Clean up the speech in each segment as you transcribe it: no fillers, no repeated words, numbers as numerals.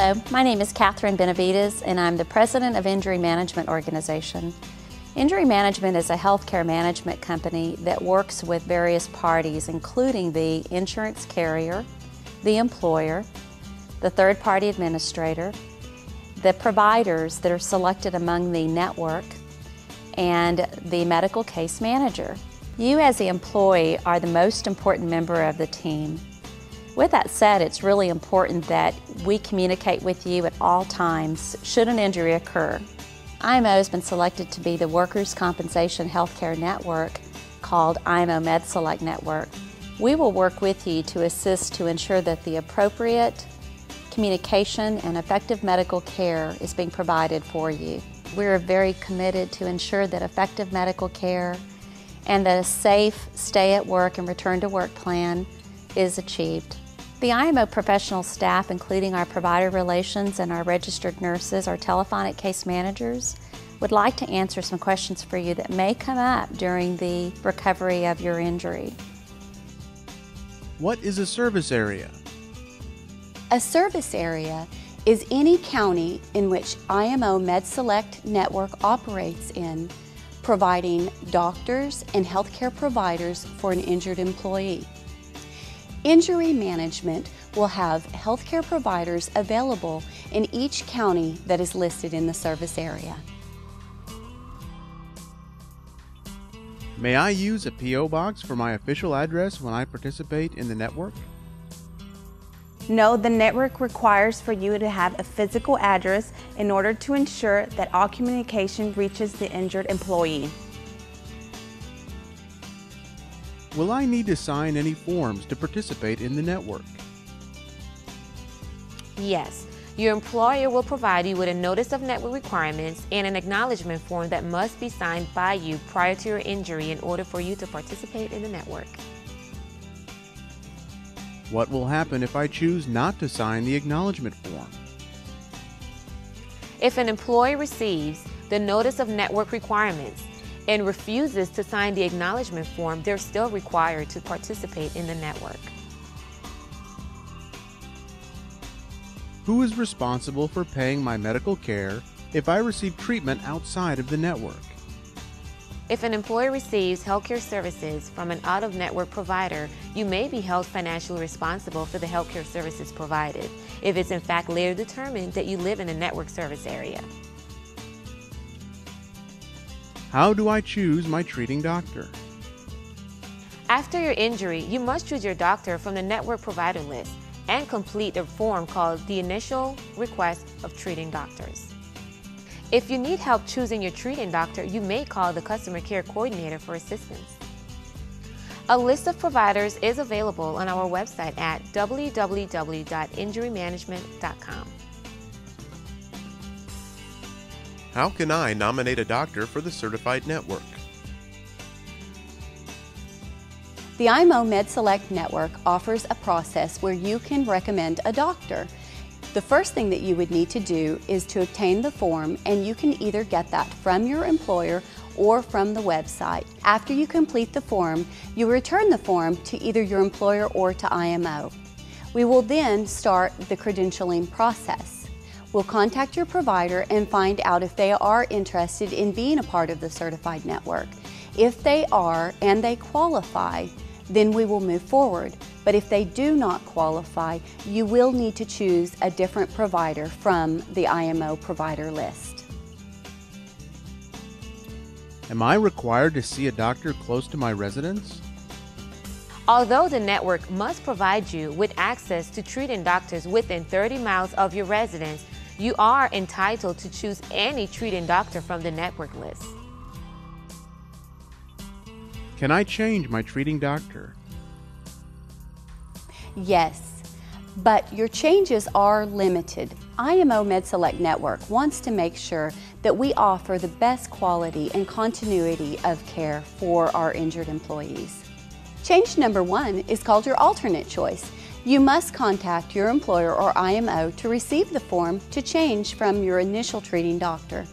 Hello, my name is Catherine Benavides and I'm the President of Injury Management Organization. Injury Management is a healthcare management company that works with various parties, including the insurance carrier, the employer, the third-party administrator, the providers that are selected among the network, and the medical case manager. You as the employee are the most important member of the team. With that said, it's really important that we communicate with you at all times should an injury occur. IMO has been selected to be the workers' compensation healthcare network called IMO Med-Select Network. We will work with you to assist to ensure that the appropriate communication and effective medical care is being provided for you. We're very committed to ensure that effective medical care and that a safe stay at work and return to work plan is achieved. The IMO professional staff, including our provider relations and our registered nurses, our telephonic case managers, would like to answer some questions for you that may come up during the recovery of your injury. What is a service area? A service area is any county in which IMO Med-Select Network operates in, providing doctors and healthcare providers for an injured employee. Injury management will have healthcare providers available in each county that is listed in the service area. May I use a P.O. box for my official address when I participate in the network? No, the network requires for you to have a physical address in order to ensure that all communication reaches the injured employee. Will I need to sign any forms to participate in the network? Yes. Your employer will provide you with a notice of network requirements and an acknowledgement form that must be signed by you prior to your injury in order for you to participate in the network. What will happen if I choose not to sign the acknowledgement form? If an employee receives the notice of network requirements and refuses to sign the acknowledgement form, they're still required to participate in the network. Who is responsible for paying my medical care if I receive treatment outside of the network? If an employee receives healthcare services from an out-of-network provider, you may be held financially responsible for the healthcare services provided, if it's in fact later determined that you live in a network service area. How do I choose my treating doctor? After your injury, you must choose your doctor from the network provider list and complete a form called the Initial Request of Treating Doctors. If you need help choosing your treating doctor, you may call the Customer Care Coordinator for assistance. A list of providers is available on our website at www.injurymanagement.com. How can I nominate a doctor for the certified network? The IMO Med-Select Network offers a process where you can recommend a doctor. The first thing that you would need to do is to obtain the form, and you can either get that from your employer or from the website. After you complete the form, you return the form to either your employer or to IMO. We will then start the credentialing process. We'll contact your provider and find out if they are interested in being a part of the certified network. If they are and they qualify, then we will move forward. But if they do not qualify, you will need to choose a different provider from the IMO provider list. Am I required to see a doctor close to my residence? Although the network must provide you with access to treating doctors within 30 miles of your residence, you are entitled to choose any treating doctor from the network list. Can I change my treating doctor? Yes, but your changes are limited. IMO Med-Select Network wants to make sure that we offer the best quality and continuity of care for our injured employees. Change number 1 is called your alternate choice. You must contact your employer or IMO to receive the form to change from your initial treating doctor.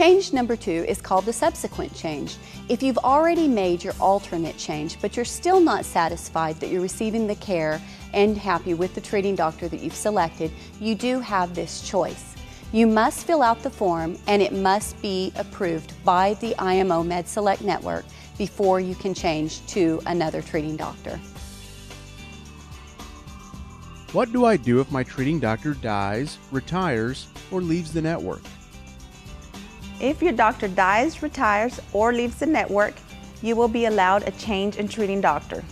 Change number 2 is called the subsequent change. If you've already made your alternate change, but you're still not satisfied that you're receiving the care and happy with the treating doctor that you've selected, you do have this choice. You must fill out the form and it must be approved by the IMO Med-Select Network before you can change to another treating doctor. What do I do if my treating doctor dies, retires, or leaves the network? If your doctor dies, retires, or leaves the network, you will be allowed a change in treating doctor.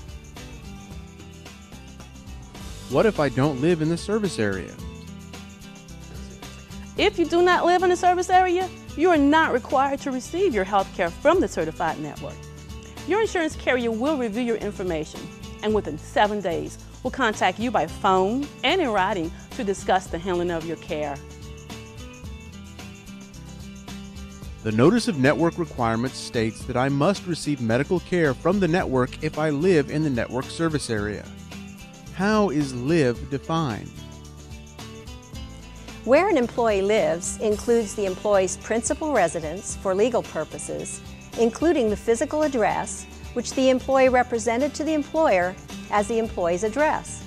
What if I don't live in the service area? If you do not live in the service area, you are not required to receive your health care from the certified network. Your insurance carrier will review your information and within 7 days will contact you by phone and in writing to discuss the handling of your care. The Notice of Network Requirements states that I must receive medical care from the network if I live in the network service area. How is live defined? Where an employee lives includes the employee's principal residence for legal purposes, including the physical address, which the employee represented to the employer as the employee's address.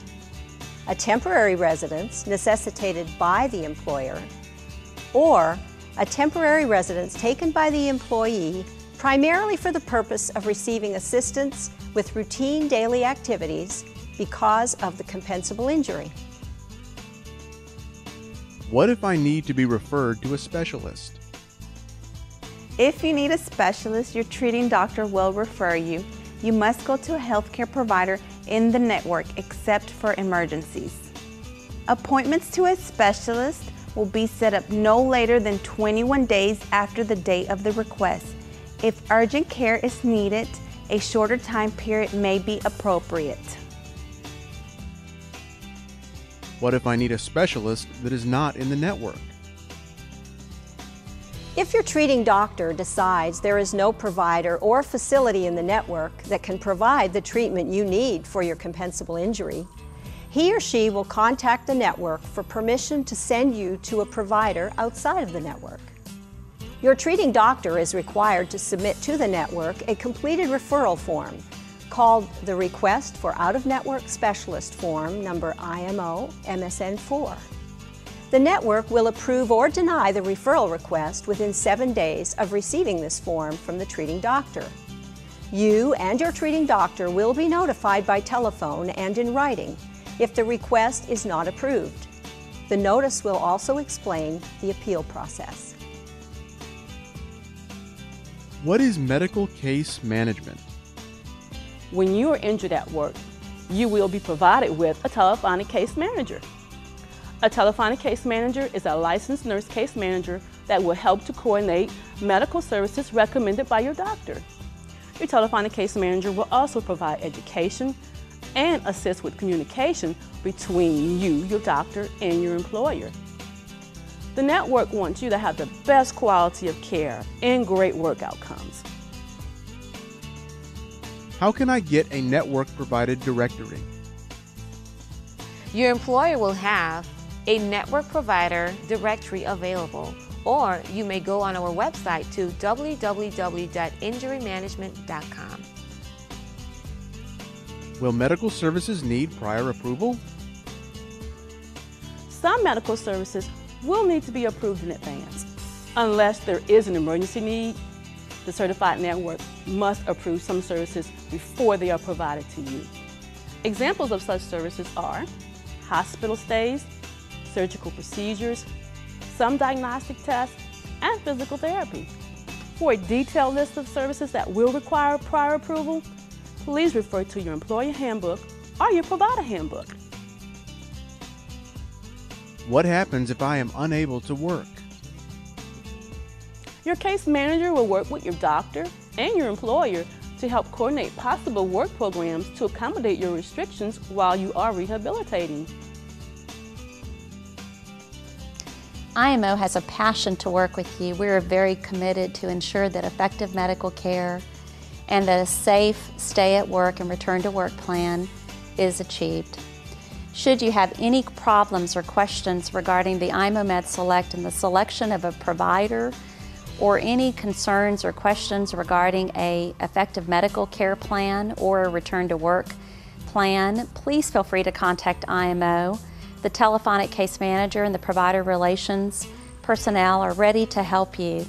A temporary residence necessitated by the employer, or a temporary residence taken by the employee primarily for the purpose of receiving assistance with routine daily activities because of the compensable injury. What if I need to be referred to a specialist? If you need a specialist, your treating doctor will refer you. You must go to a healthcare provider in the network except for emergencies. Appointments to a specialist will be set up no later than 21 days after the date of the request. If urgent care is needed, a shorter time period may be appropriate. What if I need a specialist that is not in the network? If your treating doctor decides there is no provider or facility in the network that can provide the treatment you need for your compensable injury, he or she will contact the network for permission to send you to a provider outside of the network. Your treating doctor is required to submit to the network a completed referral form called the Request for Out-of-Network Specialist Form number IMO MSN4. The network will approve or deny the referral request within 7 days of receiving this form from the treating doctor. You and your treating doctor will be notified by telephone and in writing if the request is not approved. The notice will also explain the appeal process. What is medical case management? When you are injured at work, you will be provided with a telephonic case manager. A telephonic case manager is a licensed nurse case manager that will help to coordinate medical services recommended by your doctor. Your telephonic case manager will also provide education and assist with communication between you, your doctor, and your employer. The network wants you to have the best quality of care and great work outcomes. How can I get a network-provided directory? Your employer will have a network provider directory available, or you may go on our website to www.injurymanagement.com. Will medical services need prior approval? Some medical services will need to be approved in advance. Unless there is an emergency need, the certified network must approve some services before they are provided to you. Examples of such services are hospital stays, surgical procedures, some diagnostic tests, and physical therapy. For a detailed list of services that will require prior approval, please refer to your employer handbook or your provider handbook. What happens if I am unable to work? Your case manager will work with your doctor and your employer to help coordinate possible work programs to accommodate your restrictions while you are rehabilitating. IMO has a passion to work with you. We are very committed to ensure that effective medical care and that a safe stay at work and return to work plan is achieved. Should you have any problems or questions regarding the IMO Med-Select and the selection of a provider or any concerns or questions regarding an effective medical care plan or a return to work plan, please feel free to contact IMO. The telephonic case manager and the provider relations personnel are ready to help you.